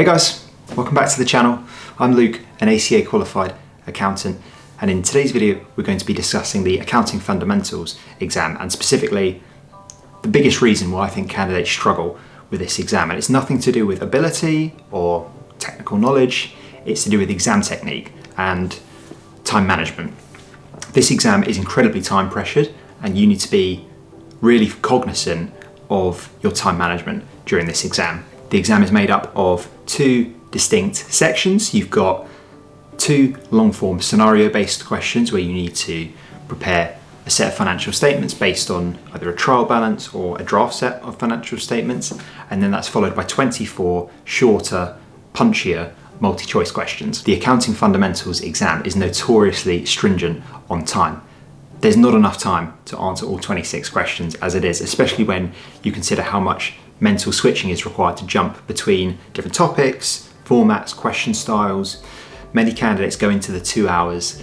Hey guys, welcome back to the channel. I'm Luke, an ACA qualified accountant, and in today's video we're going to be discussing the Accounting Fundamentals exam, and specifically the biggest reason why I think candidates struggle with this exam. And it's nothing to do with ability or technical knowledge, it's to do with exam technique and time management. This exam is incredibly time pressured and you need to be really cognizant of your time management during this exam. The exam is made up of two distinct sections. You've got two long-form scenario-based questions where you need to prepare a set of financial statements based on either a trial balance or a draft set of financial statements, and then that's followed by 24 shorter, punchier multi-choice questions. The Accounting Fundamentals exam is notoriously stringent on time. There's not enough time to answer all 26 questions as it is, especially when you consider how much mental switching is required to jump between different topics, formats, question styles. Many candidates go into the 2 hours.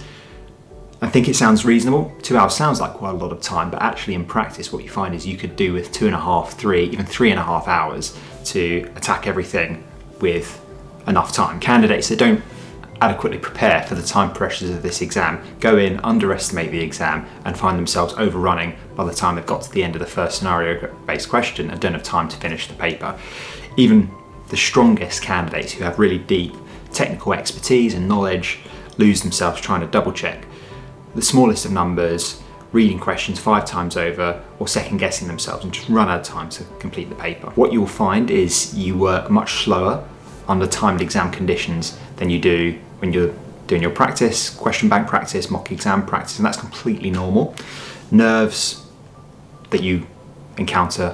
I think it sounds reasonable. 2 hours sounds like quite a lot of time, but actually in practice what you find is you could do with 2.5, 3, even 3.5 hours to attack everything with enough time. Candidates that don't adequately prepare for the time pressures of this exam go in, underestimate the exam, and find themselves overrunning by the time they've got to the end of the first scenario-based question and don't have time to finish the paper. Even the strongest candidates who have really deep technical expertise and knowledge lose themselves trying to double check the smallest of numbers, reading questions 5 times over, or second guessing themselves and just run out of time to complete the paper. What you'll find is you work much slower under timed exam conditions than you do when you're doing your practice, question bank practice, mock exam practice, and that's completely normal. Nerves that you encounter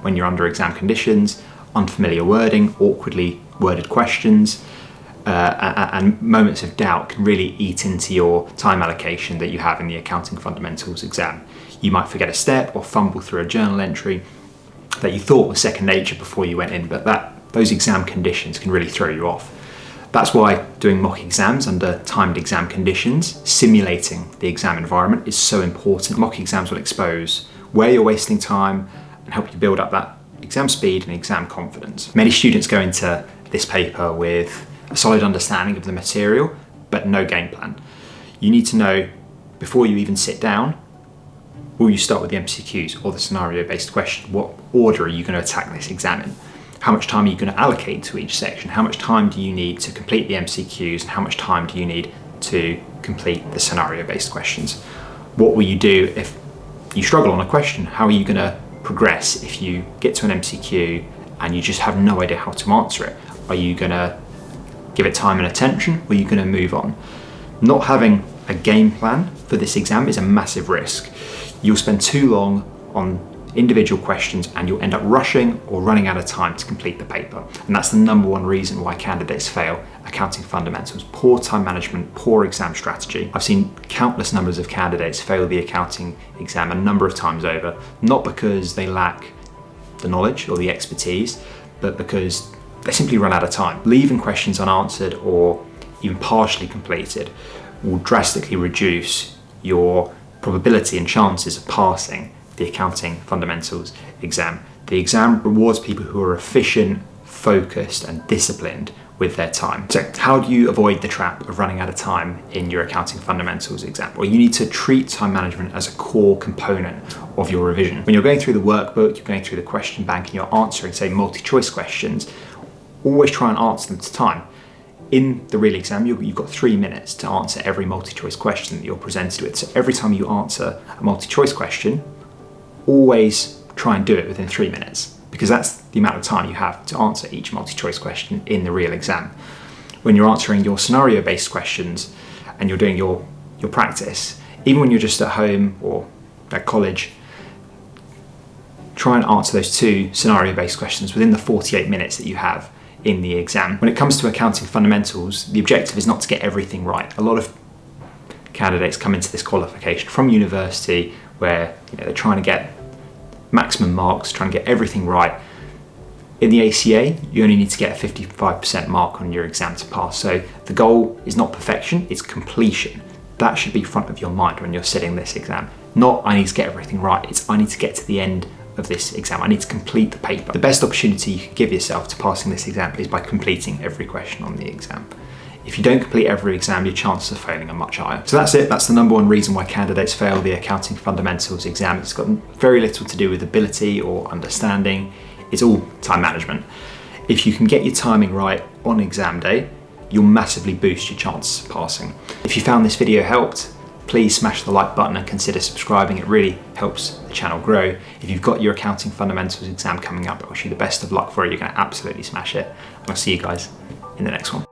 when you're under exam conditions, unfamiliar wording, awkwardly worded questions, and moments of doubt can really eat into your time allocation that you have in the Accounting Fundamentals exam. You might forget a step or fumble through a journal entry that you thought was second nature before you went in, but those exam conditions can really throw you off. That's why doing mock exams under timed exam conditions, simulating the exam environment, is so important. Mock exams will expose where you're wasting time and help you build up that exam speed and exam confidence. Many students go into this paper with a solid understanding of the material, but no game plan. You need to know before you even sit down, will you start with the MCQs or the scenario-based question? What order are you going to attack this exam in? How much time are you going to allocate to each section? How much time do you need to complete the MCQs, and how much time do you need to complete the scenario-based questions? What will you do if you struggle on a question? How are you going to progress if you get to an MCQ and you just have no idea how to answer it? Are you going to give it time and attention, or are you going to move on? Not having a game plan for this exam is a massive risk. You'll spend too long on individual questions and you'll end up rushing or running out of time to complete the paper. And that's the number one reason why candidates fail Accounting Fundamentals: poor time management, poor exam strategy. I've seen countless numbers of candidates fail the accounting exam a number of times over, not because they lack the knowledge or the expertise, but because they simply run out of time. Leaving questions unanswered or even partially completed will drastically reduce your probability and chances of passing the Accounting Fundamentals exam. The exam rewards people who are efficient, focused, and disciplined with their time. So how do you avoid the trap of running out of time in your Accounting Fundamentals exam? Well, you need to treat time management as a core component of your revision. When you're going through the workbook, you're going through the question bank, and you're answering, say, multi-choice questions, always try and answer them to time. In the real exam, you've got 3 minutes to answer every multi-choice question that you're presented with. So every time you answer a multi-choice question, always try and do it within 3 minutes, because that's the amount of time you have to answer each multi-choice question in the real exam. When you're answering your scenario-based questions and you're doing your practice, even when you're just at home or at college, try and answer those 2 scenario-based questions within the 48 minutes that you have in the exam. When it comes to Accounting Fundamentals, the objective is not to get everything right. A lot of candidates come into this qualification from university where they're trying to get maximum marks, trying to get everything right. In the ACA, you only need to get a 55% mark on your exam to pass. So the goal is not perfection, it's completion. That should be front of your mind when you're sitting this exam. Not I need to get everything right, it's I need to get to the end of this exam. I need to complete the paper. The best opportunity you can give yourself to passing this exam is by completing every question on the exam. If you don't complete every exam, your chances of failing are much higher. So that's it. That's the number one reason why candidates fail the Accounting Fundamentals exam. It's got very little to do with ability or understanding. It's all time management. If you can get your timing right on exam day, you'll massively boost your chances of passing. If you found this video helped, please smash the like button and consider subscribing. It really helps the channel grow. If you've got your Accounting Fundamentals exam coming up, I wish you the best of luck for it. You're going to absolutely smash it. And I'll see you guys in the next one.